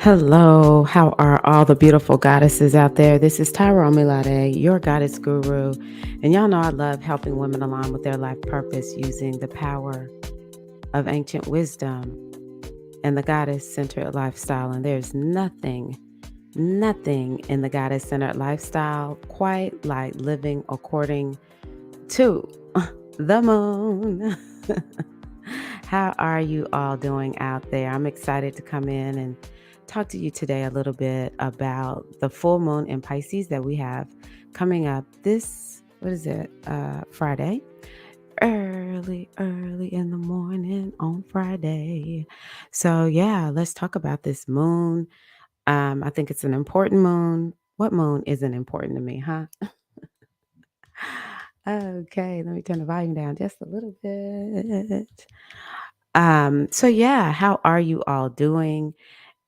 Hello, how are all the beautiful goddesses out there? This is Tyra Milade, your goddess guru. And y'all know I love helping women align with their life purpose using the power of ancient wisdom and the goddess centered lifestyle. And there's nothing in the goddess centered lifestyle quite like living according to the moon. How are you all doing out there? I'm excited to come in and talk to you today a little bit about the full moon in Pisces that we have coming up this, what is it, Friday? Early in the morning on Friday. So, yeah, let's talk about this moon. I think it's an important moon. What moon isn't important to me, huh? Okay, let me turn the volume down just a little bit. So yeah, how are you all doing?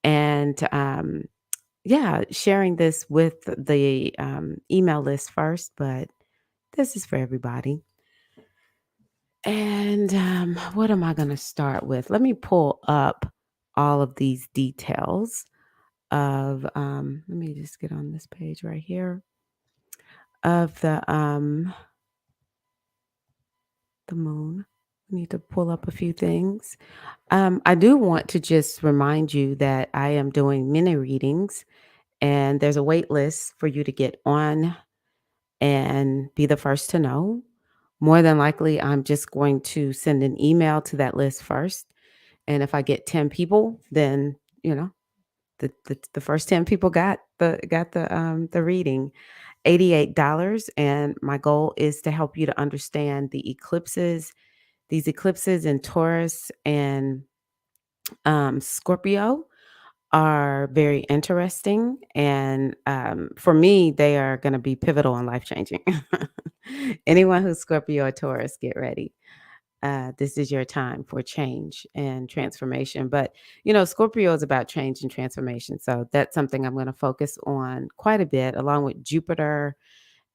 And yeah, sharing this with the email list first, but this is for everybody. And what am I going to start with? Let me pull up all of these details of, let me just get on this page right here of the moon. I need to pull up a few things. I do want to just remind you that I am doing mini readings, and there's a wait list for you to get on and be the first to know. More than likely, I'm just going to send an email to that list first. And if I get 10 people, then, you know, the first 10 people got the reading. $88. And my goal is to help you to understand the eclipses, these eclipses in Taurus and Scorpio are very interesting. And for me, they are going to be pivotal and life changing. Anyone who's Scorpio or Taurus, get ready. This is your time for change and transformation. But, Scorpio is about change and transformation. So that's something I'm going to focus on quite a bit, along with Jupiter.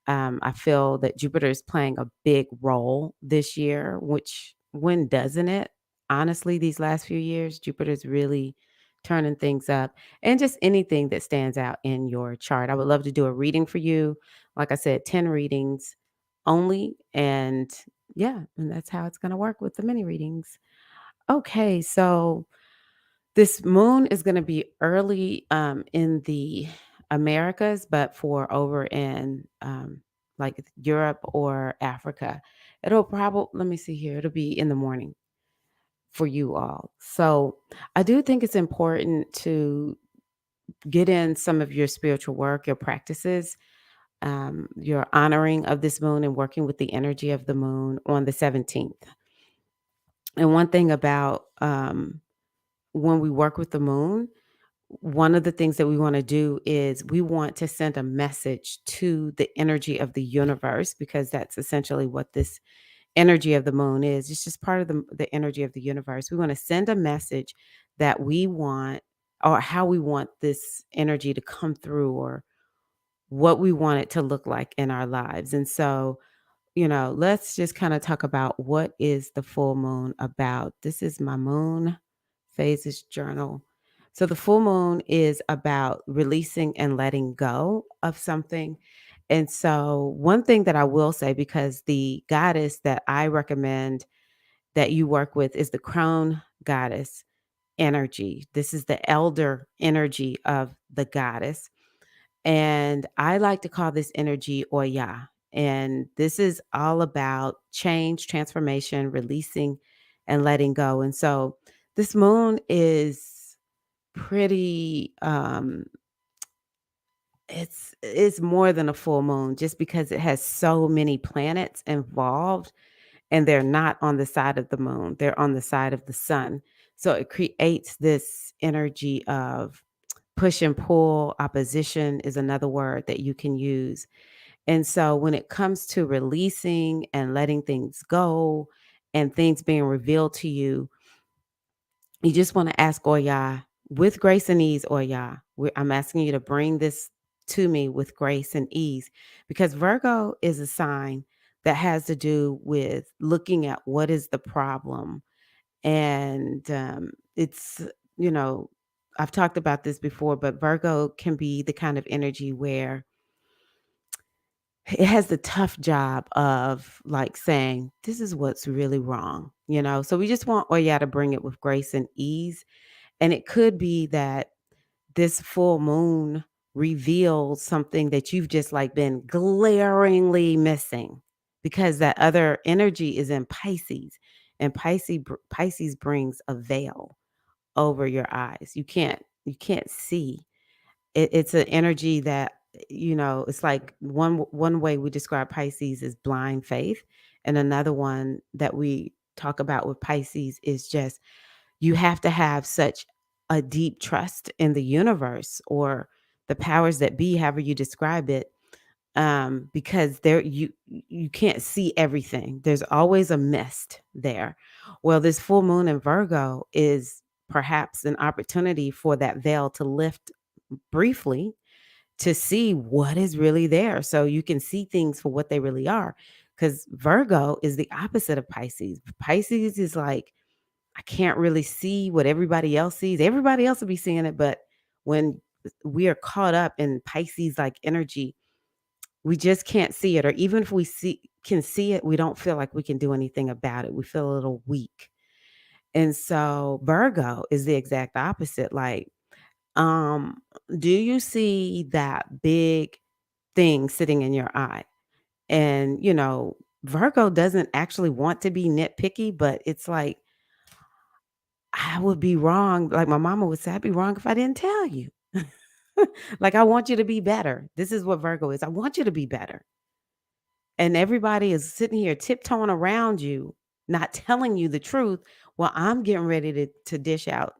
I feel that Jupiter is playing a big role this year, which when doesn't it? Honestly, these last few years, Jupiter's really turning things up and just anything that stands out in your chart. I would love to do a reading for you. Like I said, 10 readings only. And yeah, and that's how it's going to work with the mini readings. Okay, so this moon is going to be early in the Americas, but for over in like Europe or Africa, it'll probably, let me see here, it'll be in the morning for you all. So I do think it's important to get in some of your spiritual work, your practices, your honoring of this moon and working with the energy of the moon on the 17th. And one thing about when we work with the moon, one of the things that we want to do is we want to send a message to the energy of the universe, because that's essentially what this energy of the moon is. It's just part of the energy of the universe. We want to send a message that we want, or how we want this energy to come through, or what we want it to look like in our lives. And so, let's just kind of talk about what is the full moon about. This is my moon phases journal. So the full moon is about releasing and letting go of something. And so one thing that I will say, because the goddess that I recommend that you work with is the crown goddess energy. This is the elder energy of the goddess. And I like to call this energy Oya. And this is all about change, transformation, releasing, and letting go. And so this moon is pretty it's more than a full moon, just because it has so many planets involved, and they're not on the side of the moon. They're on the side of the sun. So it creates this energy of push and pull. Opposition is another word that you can use. And so when it comes to releasing and letting things go and things being revealed to you, you just want to ask Oya with grace and ease, Oya. I'm asking you to bring this to me with grace and ease, because Virgo is a sign that has to do with looking at what is the problem. And it's, you know, I've talked about this before, but Virgo can be the kind of energy where it has the tough job of like saying, this is what's really wrong, you know? So we just want Oya to bring it with grace and ease. And it could be that this full moon reveals something that you've just like been glaringly missing because that other energy is in Pisces. And Pisces brings a veil over your eyes. You can't see. It's an energy that, it's like one way we describe Pisces is blind faith, and another one that we talk about with Pisces is just you have to have such a deep trust in the universe or the powers that be, however you describe it, because you can't see everything. There's always a mist there. Well, this full moon in Virgo is perhaps an opportunity for that veil to lift briefly to see what is really there so you can see things for what they really are. Because Virgo is the opposite of Pisces. Pisces is like, I can't really see what everybody else sees. Everybody else will be seeing it, but when we are caught up in Pisces like energy, we just can't see it. Or even if we can see it, we don't feel like we can do anything about it. We feel a little weak. And so Virgo is the exact opposite. Like, um, do you see that big thing sitting in your eye? And, Virgo doesn't actually want to be nitpicky, but it's like, I would be wrong. Like my mama would say, I'd be wrong if I didn't tell you. Like, I want you to be better. This is what Virgo is. I want you to be better. And everybody is sitting here tiptoeing around you, not telling you the truth. Well, I'm getting ready to dish out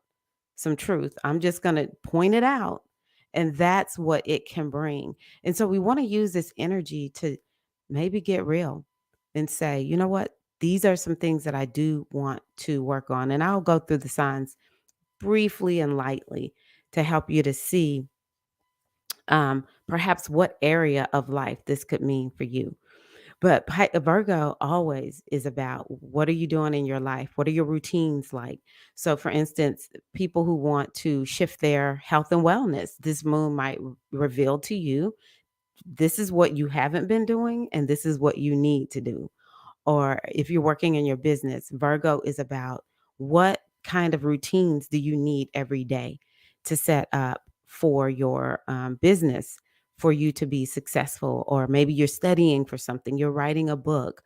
some truth. I'm just going to point it out. And that's what it can bring. And so we want to use this energy to maybe get real and say, you know what? These are some things that I do want to work on. And I'll go through the signs briefly and lightly to help you to see perhaps what area of life this could mean for you. But Virgo always is about what are you doing in your life? What are your routines like? So, for instance, people who want to shift their health and wellness, this moon might reveal to you this is what you haven't been doing, and this is what you need to do. Or if you're working in your business, Virgo is about what kind of routines do you need every day to set up for your business for you to be successful. Or maybe you're studying for something, you're writing a book.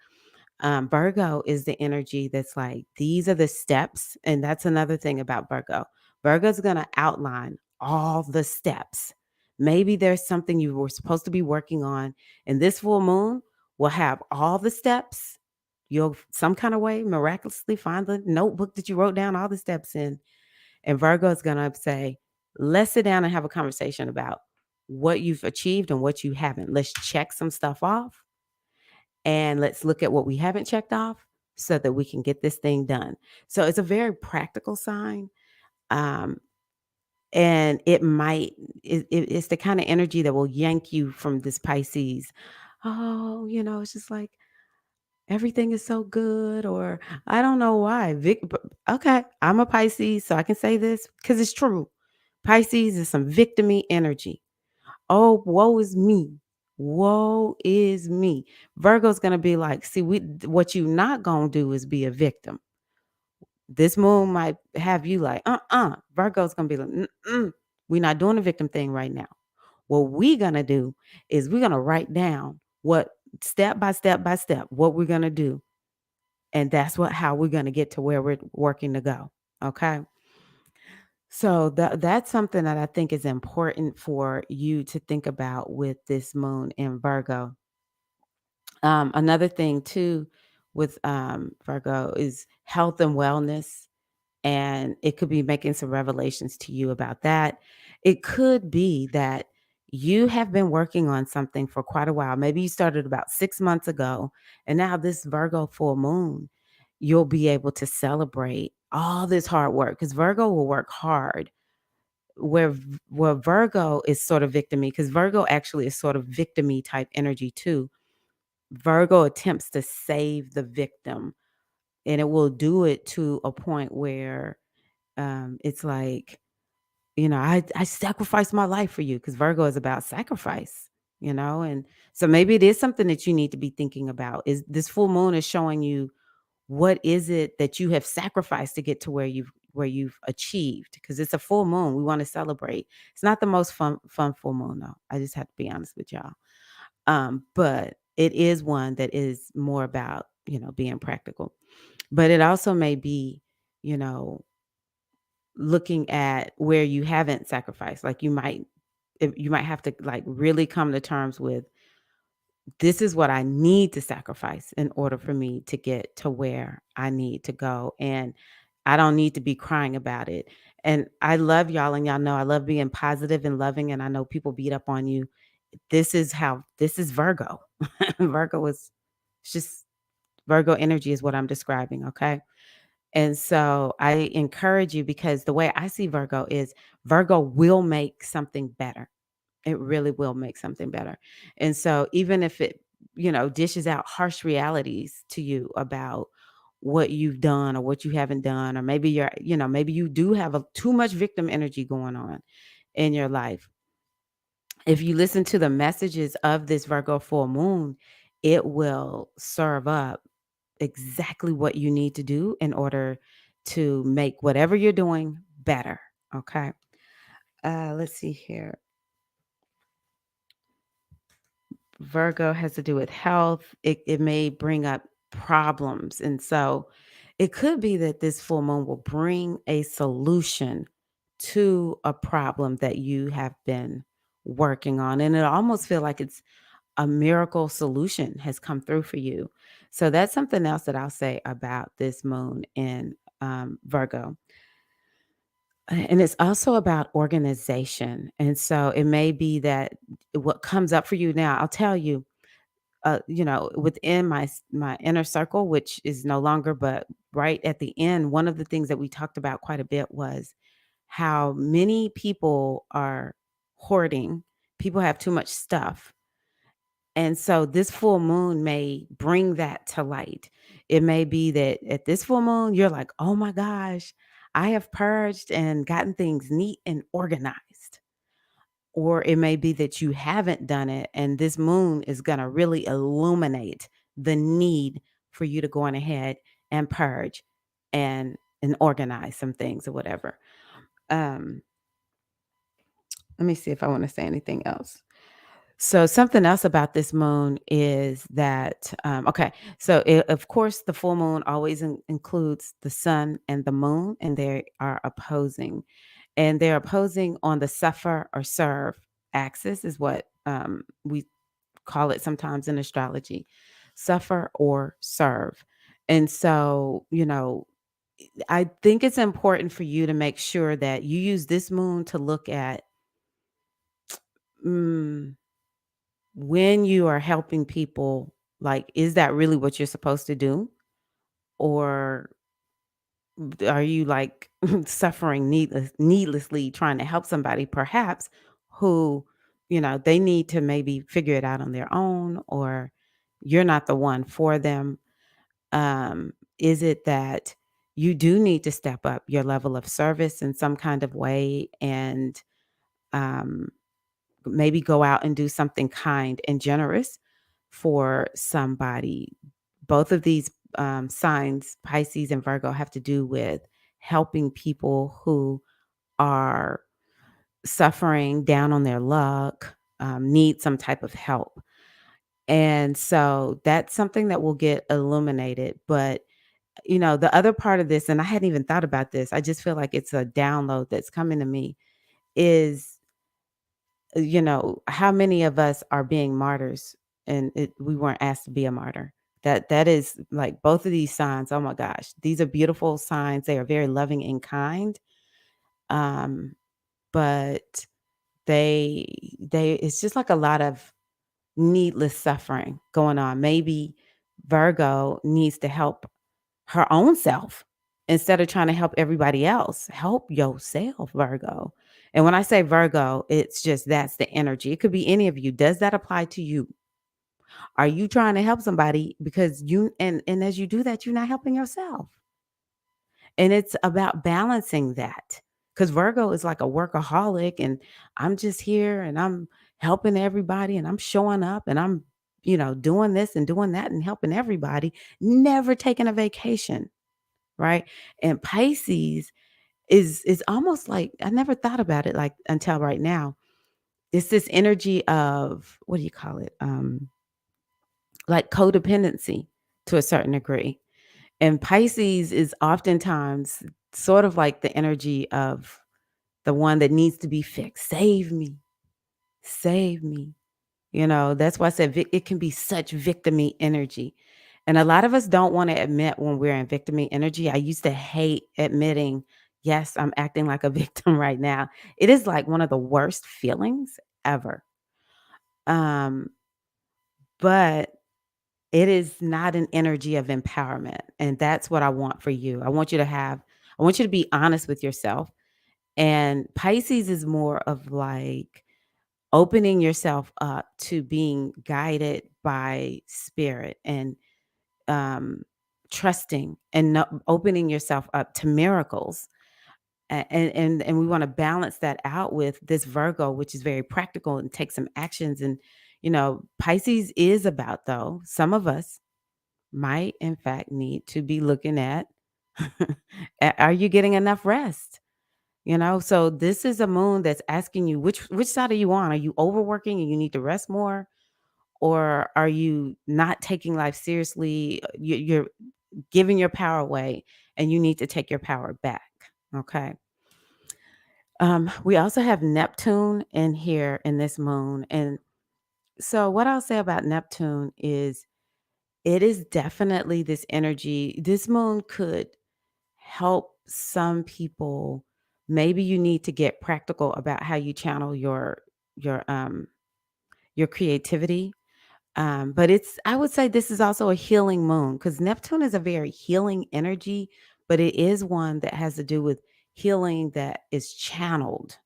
Virgo is the energy that's like, these are the steps. And that's another thing about Virgo. Virgo's going to outline all the steps. Maybe there's something you were supposed to be working on, and this full moon will have all the steps. You'll some kind of way miraculously find the notebook that you wrote down all the steps in. And Virgo is going to say, let's sit down and have a conversation about what you've achieved and what you haven't. Let's check some stuff off and let's look at what we haven't checked off so that we can get this thing done. So it's a very practical sign. Um, and it's the kind of energy that will yank you from this Pisces. Oh, it's just like everything is so good, or I don't know why. Okay, I'm a Pisces, so I can say this because it's true. Pisces is some victimy energy. Oh, woe is me. Woe is me. Virgo's gonna be like, see, what you not gonna do is be a victim. This moon might have you like, Virgo's gonna be like, we're not doing the victim thing right now. What we gonna do is we're gonna write down what step by step, what we're gonna do. And that's how we're gonna get to where we're working to go. Okay. So that's something that I think is important for you to think about with this moon in Virgo. Another thing too with Virgo is health and wellness, and it could be making some revelations to you about that. It could be that you have been working on something for quite a while. Maybe you started about 6 months ago, and now this Virgo full moon, you'll be able to celebrate all this hard work because Virgo will work hard where Virgo is sort of victimy, because Virgo actually is sort of victimy type energy too. Virgo attempts to save the victim, and it will do it to a point where it's like I sacrificed my life for you, because Virgo is about sacrifice, and so maybe it is something that you need to be thinking about. Is this full moon is showing you what is it that you have sacrificed to get to where you've achieved, because it's a full moon. We want to celebrate. It's not the most fun full moon though. I just have to be honest with y'all. But it is one that is more about, being practical. But it also may be, you know, looking at where you haven't sacrificed. Like you might have to like really come to terms with, this is what I need to sacrifice in order for me to get to where I need to go. And I don't need to be crying about it. And I love y'all, and y'all know I love being positive and loving. And I know people beat up on you. This is Virgo. Virgo is it's just Virgo energy is what I'm describing. Okay. And so I encourage you, because the way I see Virgo is Virgo will make something better. It really will make something better. And so even if it, dishes out harsh realities to you about what you've done or what you haven't done, or maybe maybe you do have too much victim energy going on in your life. If you listen to the messages of this Virgo full moon, it will serve up exactly what you need to do in order to make whatever you're doing better. Okay. Let's see here. Virgo has to do with health. It may bring up problems. And so it could be that this full moon will bring a solution to a problem that you have been working on. And it almost feel like it's a miracle solution has come through for you. So that's something else that I'll say about this moon in Virgo. And it's also about organization. And so it may be that what comes up for you now, I'll tell you, within my inner circle, which is no longer, but right at the end, one of the things that we talked about quite a bit was how many people are hoarding. People have too much stuff. And so this full moon may bring that to light. It may be that at this full moon, you're like, oh my gosh, I have purged and gotten things neat and organized. Or it may be that you haven't done it, and this moon is going to really illuminate the need for you to go on ahead and purge and organize some things or whatever. Um, Let me see if I want to say anything else. So something else about this moon is that okay, so of course the full moon always includes the sun and the moon, and they are opposing, and they're opposing on the suffer or serve axis, is what we call it sometimes in astrology, suffer or serve. And so, I think it's important for you to make sure that you use this moon to look at, mm, when you are helping people, like, is that really what you're supposed to do? Or are you like suffering needlessly trying to help somebody perhaps who, they need to maybe figure it out on their own, or you're not the one for them? Is it that you do need to step up your level of service in some kind of way, and um, maybe go out and do something kind and generous for somebody? Both of these signs, Pisces and Virgo, have to do with helping people who are suffering, down on their luck, need some type of help. And so that's something that will get illuminated. But, the other part of this, and I hadn't even thought about this, I just feel like it's a download that's coming to me, is, how many of us are being martyrs, and we weren't asked to be a martyr. That is like both of these signs. Oh my gosh, these are beautiful signs. They are very loving and kind. Um, but they it's just like a lot of needless suffering going on. Maybe Virgo needs to help her own self instead of trying to help everybody else. Help yourself, Virgo. And when I say Virgo, it's just that's the energy. It could be any of you. Does that apply to you? Are you trying to help somebody because and as you do that, you're not helping yourself? And it's about balancing that. because Virgo is like a workaholic, and I'm just here and I'm helping everybody and I'm showing up and I'm, doing this and doing that and helping everybody, never taking a vacation, right? And Pisces is almost like, I never thought about it like until right now. It's this energy of, what do you call it? Like codependency to a certain degree. And Pisces is oftentimes sort of like the energy of the one that needs to be fixed. Save me, save me. That's why I said it can be such victimy energy. And a lot of us don't want to admit when we're in victimy energy. I used to hate admitting, yes, I'm acting like a victim right now. It is like one of the worst feelings ever. Um, but it is not an energy of empowerment. And that's what I want for you. I want you to be honest with yourself. And Pisces is more of like opening yourself up to being guided by spirit and um, trusting and opening yourself up to miracles. And we want to balance that out with this Virgo, which is very practical and take some actions. And Pisces is about, though, some of us might in fact need to be looking at are you getting enough rest? So this is a moon that's asking you, which side are you on? Are you overworking and you need to rest more? Or are you not taking life seriously? You're giving your power away and you need to take your power back. Okay. We also have Neptune in here in this moon. And so what I'll say about Neptune is it is definitely this energy. This moon could help some people. Maybe you need to get practical about how you channel your creativity. But I would say this is also a healing moon because Neptune is a very healing energy, but it is one that has to do with healing that is channeled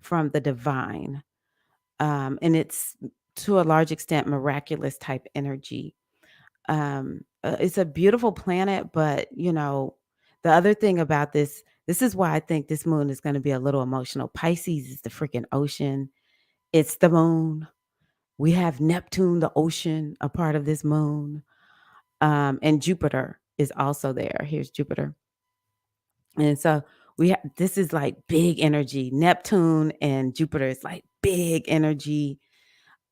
from the divine. And it's to a large extent miraculous type energy. It's a beautiful planet, but the other thing about this is why I think this moon is going to be a little emotional. Pisces is the freaking ocean. It's the moon. We have Neptune, the ocean, a part of this moon. And Jupiter is also there. Here's Jupiter. And so this is like big energy. Neptune and Jupiter is like big energy.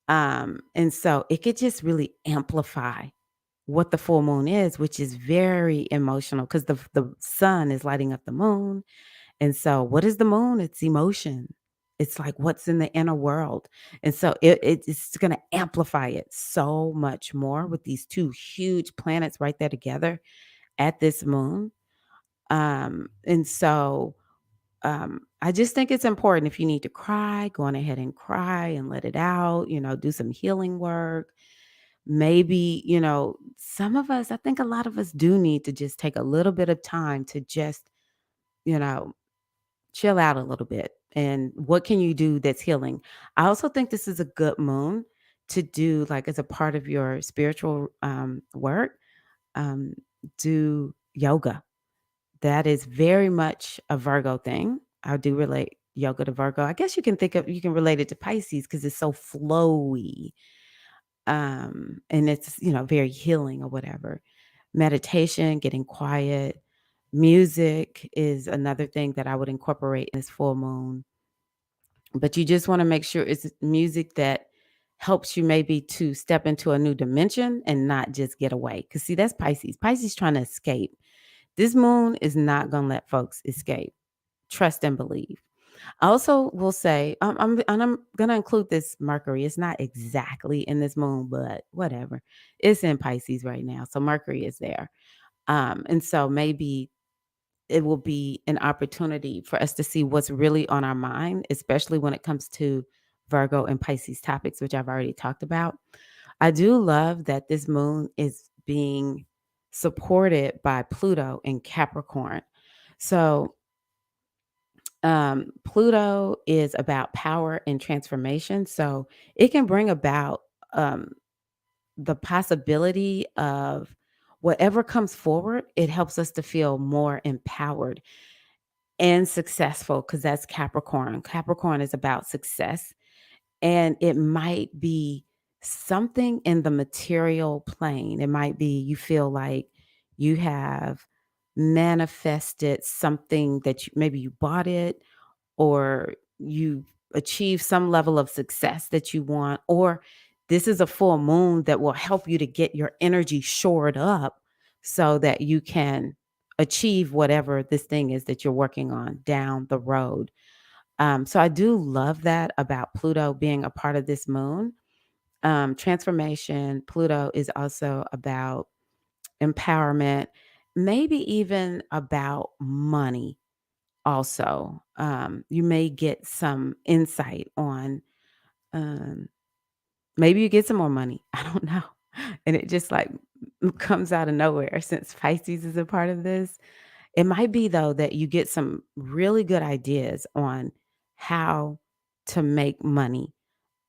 And so it could just really amplify what the full moon is, which is very emotional because the sun is lighting up the moon. And so what is the moon? It's emotion. It's like what's in the inner world. And so it's going to amplify it so much more with these two huge planets right there together at this moon. And so I just think it's important if you need to cry, go on ahead and cry and let it out, do some healing work. Maybe, some of us, I think a lot of us do need to just take a little bit of time to just, you know, chill out a little bit. And what can you do that's healing? I also think this is a good moon to do, like, as a part of your spiritual work, um, do yoga. That is very much a Virgo thing. I do relate yoga to Virgo. I guess you can relate it to Pisces because it's so flowy. And it's, very healing or whatever. Meditation, getting quiet, music is another thing that I would incorporate in this full moon. But you just want to make sure it's music that helps you maybe to step into a new dimension and not just get away. Because see, that's Pisces. Pisces trying to escape. This moon is not going to let folks escape. Trust and believe. I also will say, I'm going to include this Mercury. It's not exactly in this moon, but whatever. It's in Pisces right now. So Mercury is there. And so maybe it will be an opportunity for us to see what's really on our mind, especially when it comes to Virgo and Pisces topics, which I've already talked about. I do love that this moon is being supported by Pluto in Capricorn. So Pluto is about power and transformation. So it can bring about um, the possibility of whatever comes forward, it helps us to feel more empowered. and successful because that's Capricorn. Capricorn is about success, and it might be something in the material plane. It might be you feel like you have manifested something that maybe you bought it, or you achieve some level of success that you want, or this is a full moon that will help you to get your energy shored up so that you can achieve whatever this thing is that you're working on down the road. So I do love that about Pluto being a part of this moon. Transformation, Pluto is also about empowerment, maybe even about money also. You may get some insight on, um, maybe you get some more money. I don't know. And it just like comes out of nowhere since Pisces is a part of this. It might be though that you get some really good ideas on how to make money.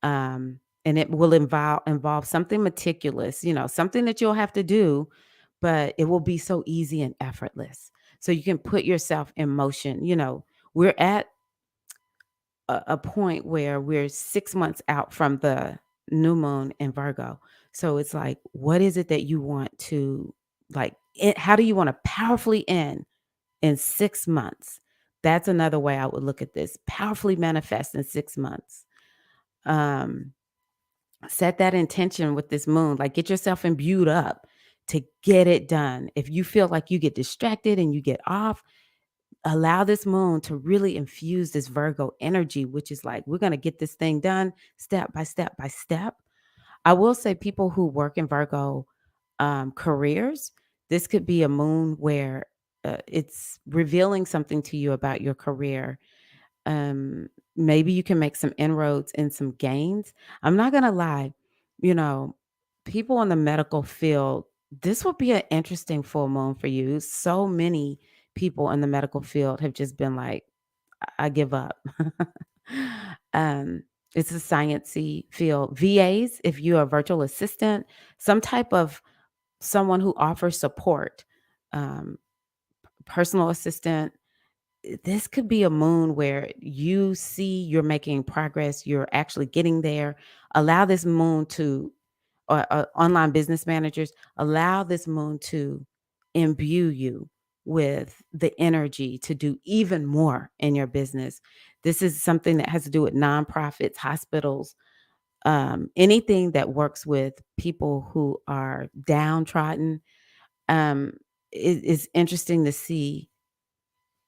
And it will involve something meticulous, something that you'll have to do, but it will be so easy and effortless. So you can put yourself in motion. We're at a point where we're 6 months out from the new moon in Virgo. So it's like, what is it that you want to how do you want to powerfully end in 6 months? That's another way I would look at this. Powerfully manifest in 6 months. Um, Set that intention with this moon, like get yourself imbued up to get it done. If you feel like you get distracted and you get off, allow this moon to really infuse this Virgo energy, which is like, we're going to get this thing done step by step by step. I will say, people who work in Virgo careers, this could be a moon where it's revealing something to you about your career. Maybe you can make some inroads and some gains. I'm not going to lie, you know, people in the medical field, this will be an interesting full moon for you. So many people in the medical field have just been like, I give up. um, it's a sciencey field. VAs, if you're a virtual assistant, some type of someone who offers support, um, personal assistant, this could be a moon where you see you're making progress, you're actually getting there. Allow this moon to, online business managers, allow this moon to imbue you with the energy to do even more in your business. This is something that has to do with nonprofits, hospitals, anything that works with people who are downtrodden. Um, it is interesting to see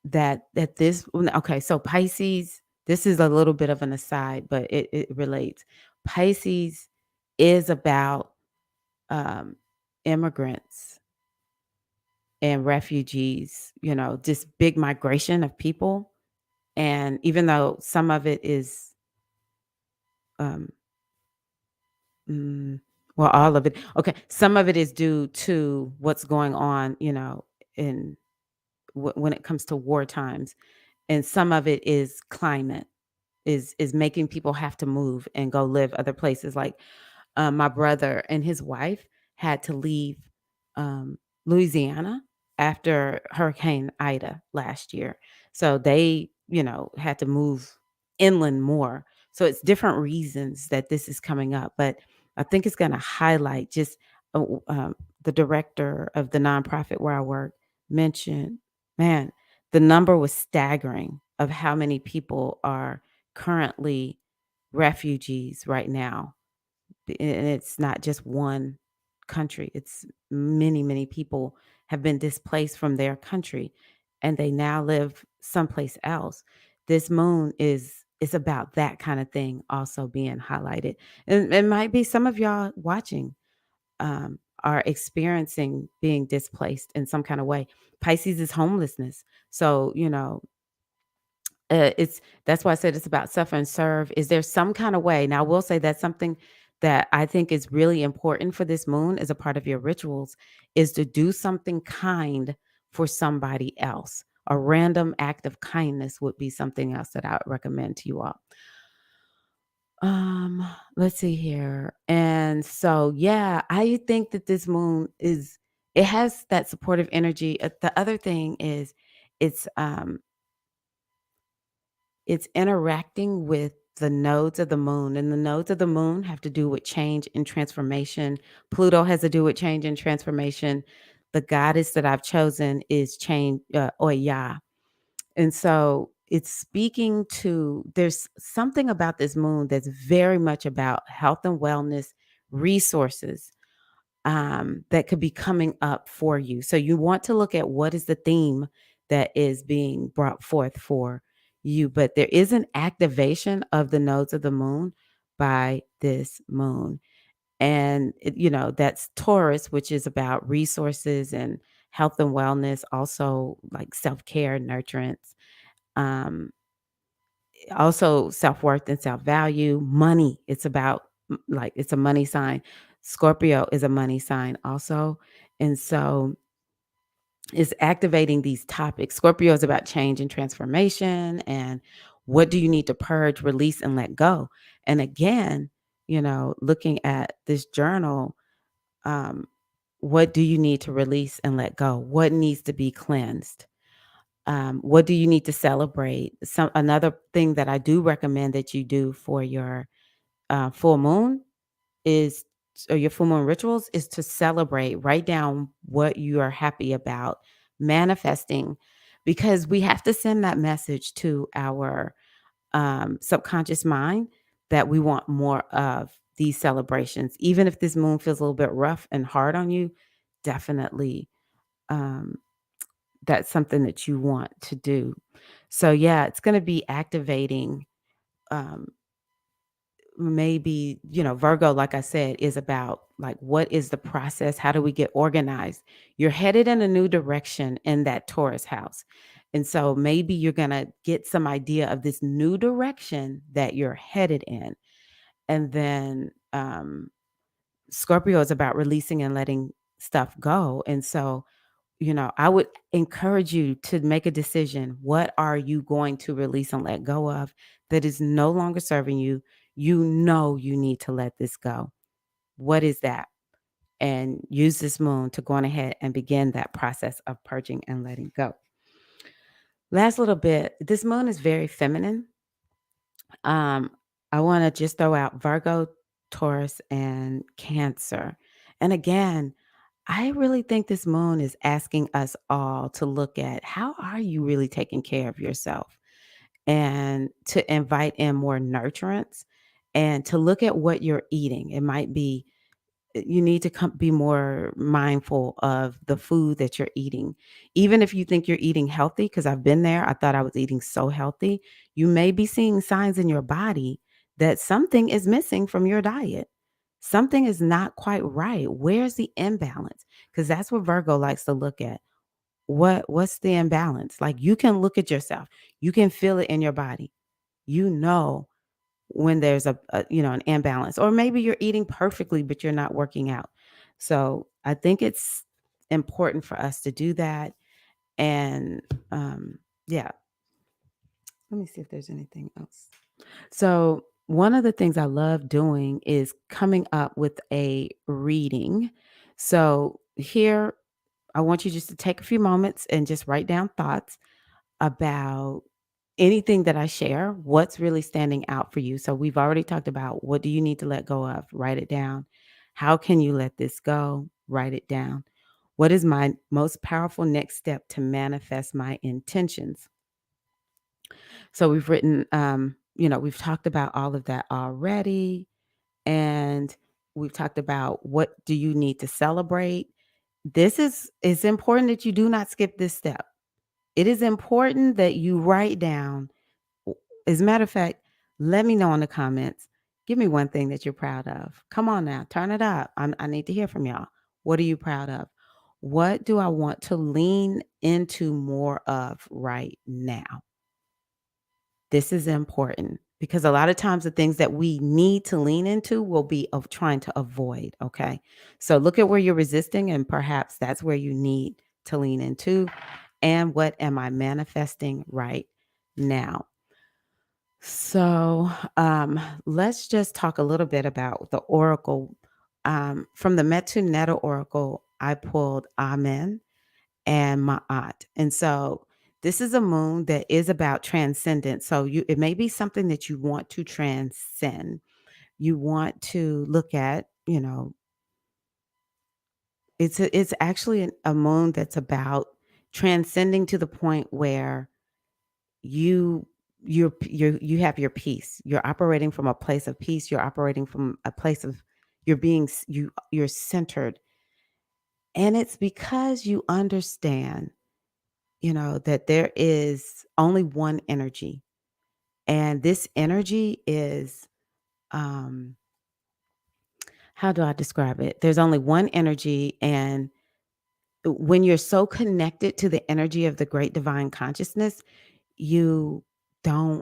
that this okay, so Pisces, this is a little bit of an aside, but it relates. Pisces is about um, immigrants and refugees, this big migration of people. And even though some of it is, um, mm, well, all of it, okay, some of it is due to what's going on, in when it comes to war times, and some of it is climate. Is making people have to move and go live other places. Like, my brother and his wife had to leave, um, Louisiana after Hurricane Ida last year. So they, had to move inland more. So it's different reasons that this is coming up, but I think it's gonna highlight just, the director of the nonprofit where I work mentioned, man, the number was staggering of how many people are currently refugees right now. And it's not just one country. It's many, many people have been displaced from their country and they now live someplace else. This moon is about that kind of thing also being highlighted. And it might be some of y'all watching are experiencing being displaced in some kind of way. Pisces is homelessness. So, it's that's why I said it's about suffer and serve. Is there some kind of way? Now, I will say that's something that I think is really important for this moon as a part of your rituals, is to do something kind for somebody else. A random act of kindness would be something else that I would recommend to you all. Let's see here. And so, yeah, I think that this moon it has that supportive energy. The other thing is it's it's interacting with the nodes of the moon, and the nodes of the moon have to do with change and transformation. Pluto has to do with change and transformation. The goddess that I've chosen is change, Oya. And so it's speaking to, there's something about this moon that's very much about health and wellness, resources, that could be coming up for you. So you want to look at what is the theme that is being brought forth for you. But there is an activation of the nodes of the moon by this moon. And, that's Taurus, which is about resources and health and wellness, also like self care, nurturance, um, also self-worth and self-value, money. It's about like it's a money sign. Scorpio is a money sign also. And so it's activating these topics. Scorpio is about change and transformation, and what do you need to purge, release, and let go. And again, looking at this journal, um, what do you need to release and let go? What needs to be cleansed? What do you need to celebrate? Another thing that I do recommend that you do for your full moon is, or your full moon rituals, is to celebrate. Write down what you are happy about manifesting, because we have to send that message to our subconscious mind that we want more of these celebrations. Even if this moon feels a little bit rough and hard on you, definitely. Um, that's something that you want to do. So yeah, it's going to be activating, um maybe, Virgo, like I said, is about like, what is the process? How do we get organized? You're headed in a new direction in that Taurus house. And so maybe you're going to get some idea of this new direction that you're headed in. And then Scorpio is about releasing and letting stuff go. And so I would encourage you to make a decision. What are you going to release and let go of that is no longer serving you? You need to let this go. What is that? And use this moon to go on ahead and begin that process of purging and letting go. Last little bit, this moon is very feminine. Um, I want to just throw out Virgo, Taurus, and Cancer. And again, I really think this moon is asking us all to look at, how are you really taking care of yourself, and to invite in more nurturance, and to look at what you're eating. It might be, you need to be more mindful of the food that you're eating. Even if you think you're eating healthy, because I've been there, I thought I was eating so healthy. You may be seeing signs in your body that something is missing from your diet. Something is not quite right. Where's the imbalance? Because that's what Virgo likes to look at. What's the imbalance? Like, you can look at yourself. You can feel it in your body. You know when there's an imbalance, or maybe you're eating perfectly but you're not working out. So I think it's important for us to do that. And yeah, let me see if there's anything else. So one of the things I love doing is coming up with a reading. So here, I want you just to take a few moments and just write down thoughts about anything that I share, what's really standing out for you. So we've already talked about, what do you need to let go of? Write it down. How can you let this go? Write it down. What is my most powerful next step to manifest my intentions? So we've written, we've talked about all of that already. And we've talked about, what do you need to celebrate? This is, it's important that you do not skip this step. It is important that you write down. As a matter of fact, let me know in the comments. Give me one thing that you're proud of. Come on now, turn it up. I need to hear from y'all. What are you proud of? What do I want to lean into more of right now? This is important, because a lot of times the things that we need to lean into will be of trying to avoid. Okay. So look at where you're resisting, and perhaps that's where you need to lean into. And what am I manifesting right now? So let's just talk a little bit about the oracle. From the Neptune Oracle, I pulled Amen and Ma'at. And so This is a moon that is about transcendence. So it may be something that you want to transcend. You want to look at, it's actually a moon that's about transcending to the point where you you have your peace. You're operating from a place of peace. You're operating from a place of you're centered. And it's because you understand, that there is only one energy. And this energy is um how do I describe it? There's only one energy, and when you're so connected to the energy of the great divine consciousness, you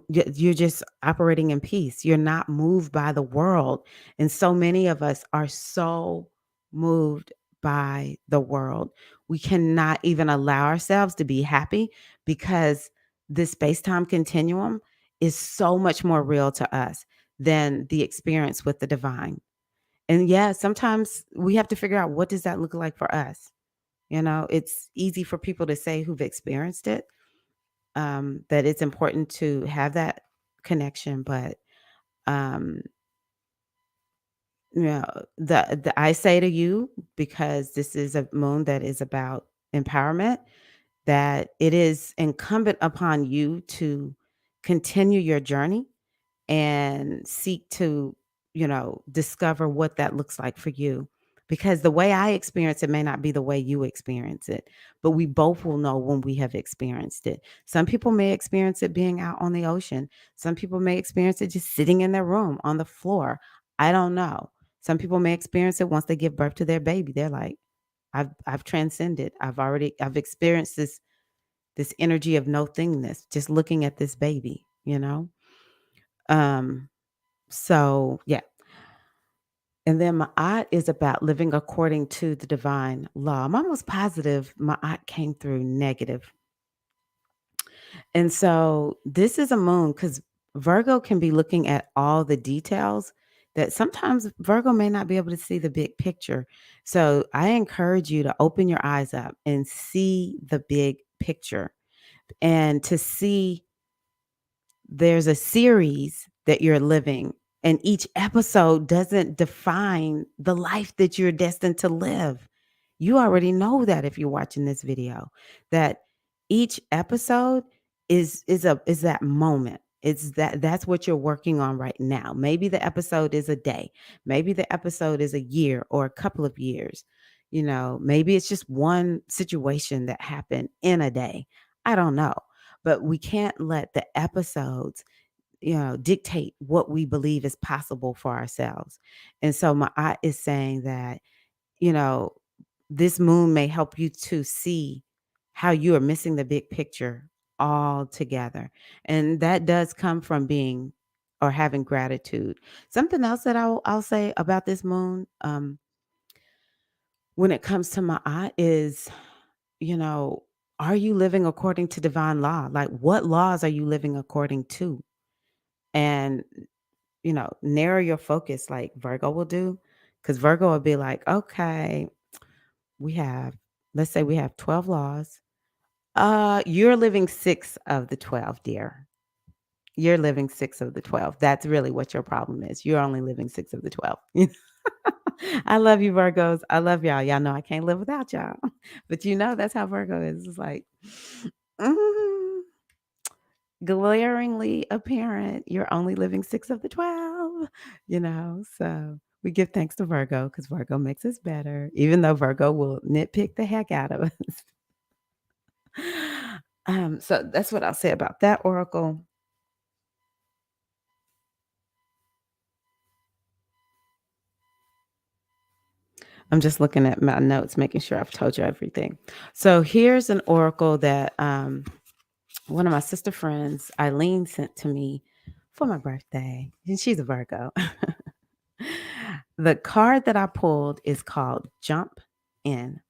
you're just operating in peace. You're not moved by the world. And so many of us are so moved by the world. We cannot even allow ourselves to be happy because this space-time continuum is so much more real to us than the experience with the divine. And yeah, sometimes we have to figure out, what does that look like for us? It's easy for people to say who've experienced it, that it's important to have that connection. But um, you know, the I say to you, because this is a moon that is about empowerment, that it is incumbent upon you to continue your journey and seek to, discover what that looks like for you. Because the way I experience it may not be the way you experience it, but we both will know when we have experienced it. Some people may experience it being out on the ocean. Some people may experience it just sitting in their room on the floor. I don't know. Some people may experience it once they give birth to their baby. They're like, I've transcended. I've experienced this energy of no thingness just looking at this baby. Um so, yeah. And then my aunt is about living according to the divine law. I'm almost positive my aunt came through negative. And so this is a moon because Virgo can be looking at all the details that sometimes Virgo may not be able to see the big picture. So I encourage you to open your eyes up and see the big picture and to see there's a series that you're living, and each episode doesn't define the life that you're destined to live. You already know that if you're watching this video, that each episode is that moment. It's that's what you're working on right now. Maybe the episode is a day. Maybe the episode is a year or a couple of years. Maybe it's just one situation that happened in a day. I don't know, but we can't let the episodes, dictate what we believe is possible for ourselves. And so my aunt is saying that, you know, this moon may help you to see how you are missing the big picture altogether. And that does come from being or having gratitude. Something else that I'll say about this moon, when it comes to my aunt is, you know, are you living according to divine law? Like, what laws are you living according to? And, narrow your focus like Virgo will do. Because Virgo will be like, okay, we have, let's say we have 12 laws. You're living six of the 12, dear. You're living six of the 12. That's really what your problem is. You're only living six of the 12. I love you, Virgos. I love y'all. Y'all know I can't live without y'all. But that's how Virgo is. It's like, mm, glaringly apparent. You're only living six of the 12. So we give thanks to Virgo because Virgo makes us better, even though Virgo will nitpick the heck out of us. So that's what I'll say about that oracle. I'm just looking at my notes, making sure I've told you everything. So here's an oracle that one of my sister friends, Eileen, sent to me for my birthday. And she's a Virgo. The card that I pulled is called Jump In.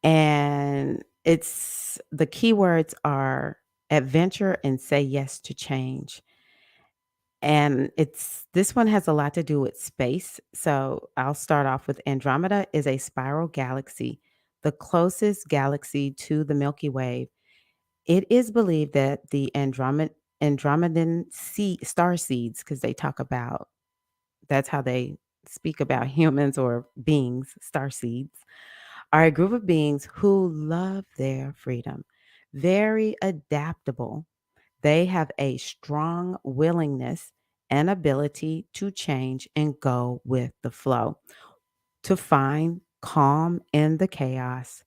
And it's the keywords are adventure and say yes to change. And this one has a lot to do with space. So I'll start off with Andromeda is a spiral galaxy, the closest galaxy to the Milky Way. It is believed that the Andromedan star seeds, because they talk about that's how they speak about humans or beings, star seeds, are a group of beings who love their freedom, very adaptable. They have a strong willingness and ability to change and go with the flow, to find calm in the chaos,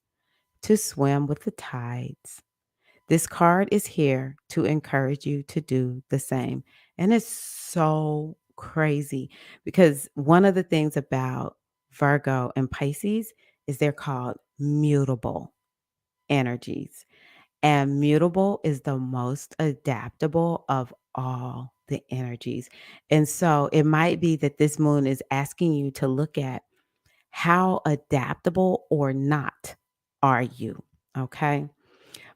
to swim with the tides. This card is here to encourage you to do the same. And it's so crazy because one of the things about Virgo and Pisces is they're called mutable energies. And mutable is the most adaptable of all the energies. And so it might be that this moon is asking you to look at how adaptable or not are you. Okay.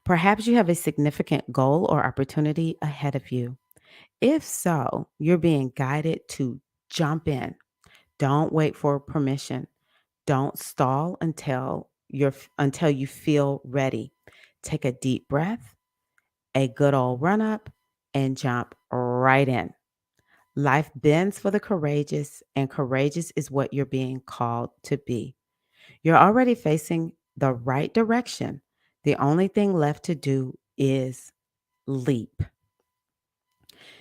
Perhaps you have a significant goal or opportunity ahead of you. If so, you're being guided to jump in. Don't wait for permission. Don't stall until you feel ready. Take a deep breath, a good old run up, and jump right in. Life bends for the courageous, and courageous is what you're being called to be. You're already facing the right direction. The only thing left to do is leap.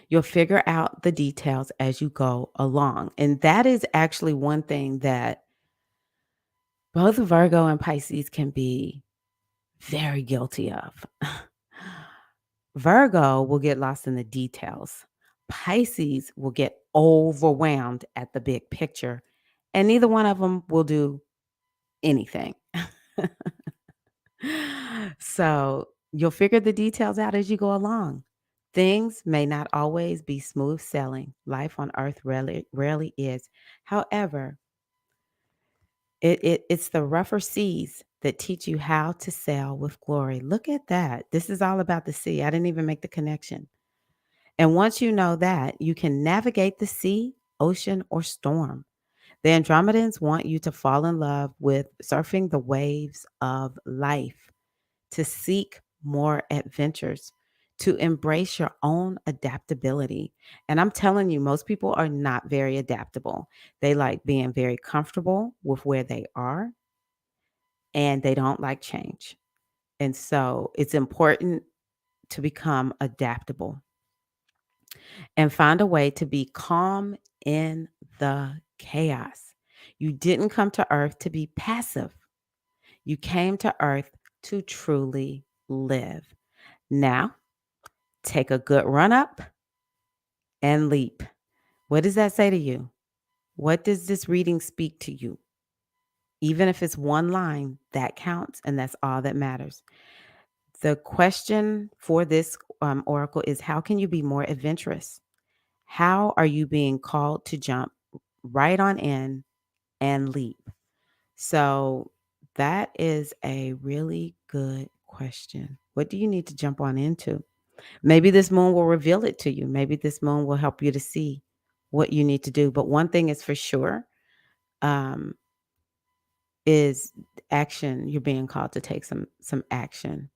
You'll figure out the details as you go along. And that is actually one thing that both Virgo and Pisces can be very guilty of. Virgo will get lost in the details. Pisces will get overwhelmed at the big picture. And neither one of them will do anything. So you'll figure the details out as you go along. Things may not always be smooth sailing. Life on earth rarely is. However, it's the rougher seas that teach you how to sail with glory. Look at that. This is all about the sea. I didn't even make the connection. And once you know that, you can navigate the sea, ocean, or storm. The Andromedans want you to fall in love with surfing the waves of life, to seek more adventures, to embrace your own adaptability. And I'm telling you, most people are not very adaptable. They like being very comfortable with where they are and they don't like change. And so it's important to become adaptable and find a way to be calm in the chaos. You didn't come to earth to be passive. You came to earth to truly live. Now, take a good run up and leap. What does that say to you? What does this reading speak to you? Even if it's one line, that counts and that's all that matters. The question for this oracle is, how can you be more adventurous? How are you being called to jump right on in and leap? So that is a really good question. What do you need to jump on into? Maybe this moon will reveal it to you. Maybe this moon will help you to see what you need to do. But one thing is for sure, um, is action. You're being called to take some action.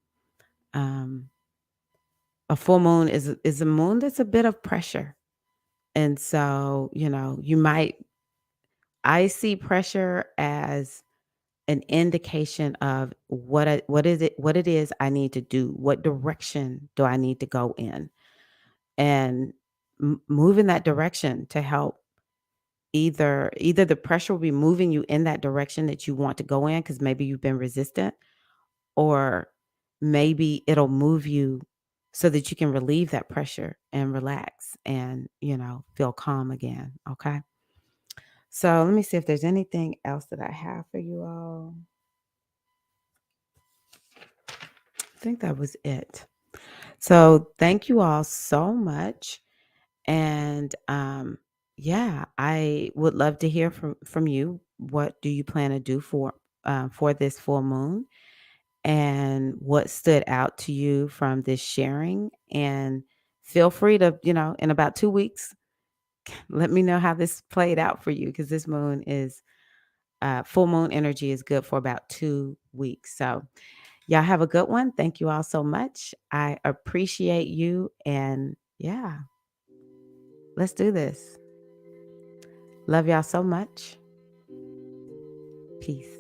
Um, a full moon is a moon that's a bit of pressure. And so, you might I see pressure as an indication of what it is I need to do. What direction do I need to go in? And move in that direction to help. Either the pressure will be moving you in that direction that you want to go in because maybe you've been resistant, or maybe it'll move you so that you can relieve that pressure and relax and, feel calm again. Okay. So let me see if there's anything else that I have for you all. I think that was it. So thank you all so much. And yeah, I would love to hear from you. What do you plan to do for this full moon? And what stood out to you from this sharing? And feel free to, in about 2 weeks, let me know how this played out for you, because this moon is full moon energy is good for about 2 weeks. So Y'all have a good one. Thank you all so much. I appreciate you. And yeah, let's do this. Love y'all so much. Peace.